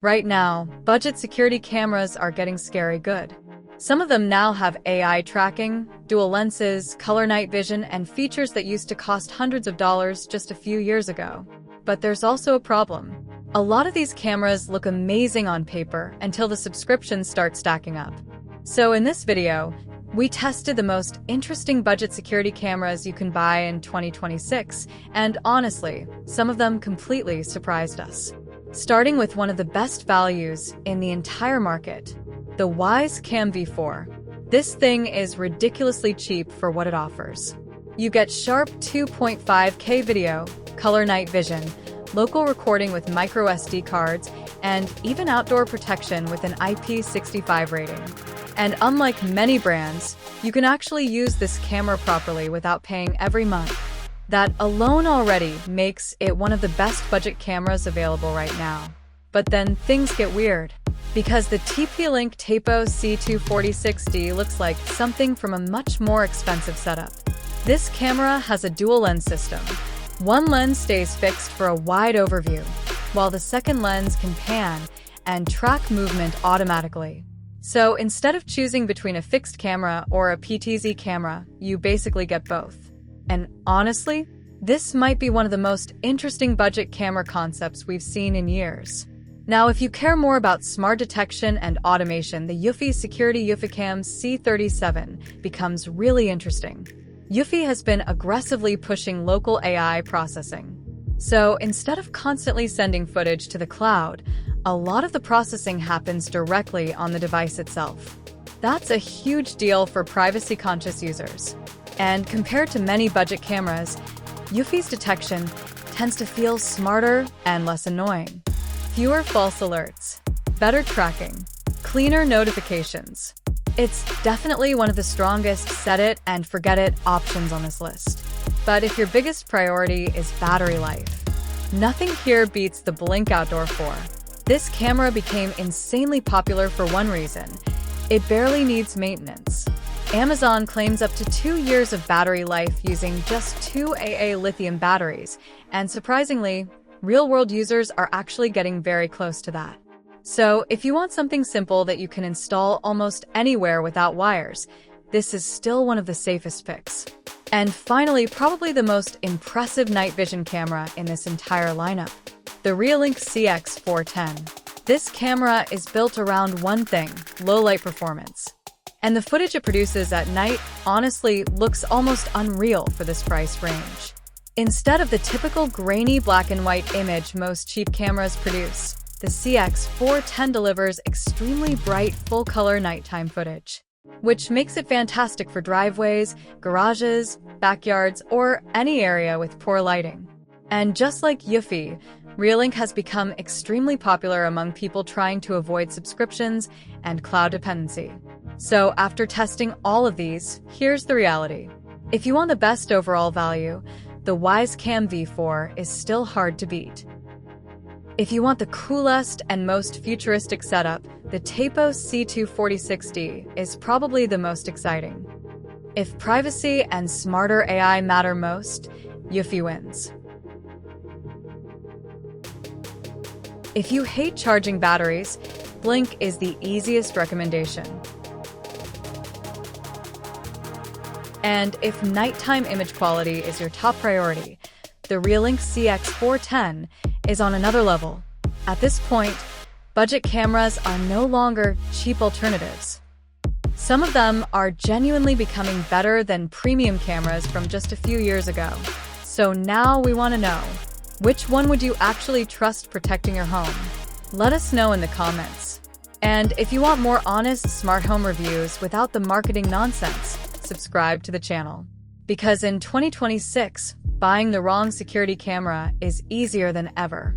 Right now, budget security cameras are getting scary good. Some of them now have AI tracking, dual lenses, color night vision, and features that used to cost hundreds of dollars just a few years ago. But there's also a problem. A lot of these cameras look amazing on paper until the subscriptions start stacking up. So in this video, we tested the most interesting budget security cameras you can buy in 2026, and honestly, some of them completely surprised us. Starting with one of the best values in the entire market, the Wyze Cam V4. This thing is ridiculously cheap for what it offers. You get sharp 2.5K video, color night vision, local recording with micro SD cards, and even outdoor protection with an IP65 rating. And unlike many brands, you can actually use this camera properly without paying every month. That alone already makes it one of the best budget cameras available right now. But then things get weird, because the TP-Link Tapo C246D looks like something from a much more expensive setup. This camera has a dual lens system. One lens stays fixed for a wide overview, while the second lens can pan and track movement automatically. So instead of choosing between a fixed camera or a PTZ camera, you basically get both. And honestly, this might be one of the most interesting budget camera concepts we've seen in years. Now, if you care more about smart detection and automation, the Eufy Cam C37 becomes really interesting. Eufy has been aggressively pushing local AI processing. So instead of constantly sending footage to the cloud, a lot of the processing happens directly on the device itself. That's a huge deal for privacy-conscious users. And compared to many budget cameras, Eufy's detection tends to feel smarter and less annoying. Fewer false alerts, better tracking, cleaner notifications. It's definitely one of the strongest set-it-and-forget-it options on this list. But if your biggest priority is battery life, nothing here beats the Blink Outdoor 4. This camera became insanely popular for one reason: it barely needs maintenance. Amazon claims up to 2 years of battery life using just 2 AA lithium batteries, and surprisingly, real-world users are actually getting very close to that. So, if you want something simple that you can install almost anywhere without wires, this is still one of the safest picks. And finally, probably the most impressive night vision camera in this entire lineup, the Reolink CX410. This camera is built around one thing: low light performance. And the footage it produces at night honestly looks almost unreal for this price range. Instead of the typical grainy black and white image most cheap cameras produce, the CX410 delivers extremely bright full-color nighttime footage, which makes it fantastic for driveways, garages, backyards, or any area with poor lighting. And just like Eufy, Reolink has become extremely popular among people trying to avoid subscriptions and cloud dependency. So after testing all of these, here's the reality. If you want the best overall value, the Wyze Cam V4 is still hard to beat. If you want the coolest and most futuristic setup, the Tapo C246D is probably the most exciting. If privacy and smarter AI matter most, Eufy wins. If you hate charging batteries, Blink is the easiest recommendation. And if nighttime image quality is your top priority, the Reolink CX410 is on another level. At this point, budget cameras are no longer cheap alternatives. Some of them are genuinely becoming better than premium cameras from just a few years ago. So now we want to know, which one would you actually trust protecting your home? Let us know in the comments. And if you want more honest smart home reviews without the marketing nonsense, subscribe to the channel. Because in 2026, buying the wrong security camera is easier than ever.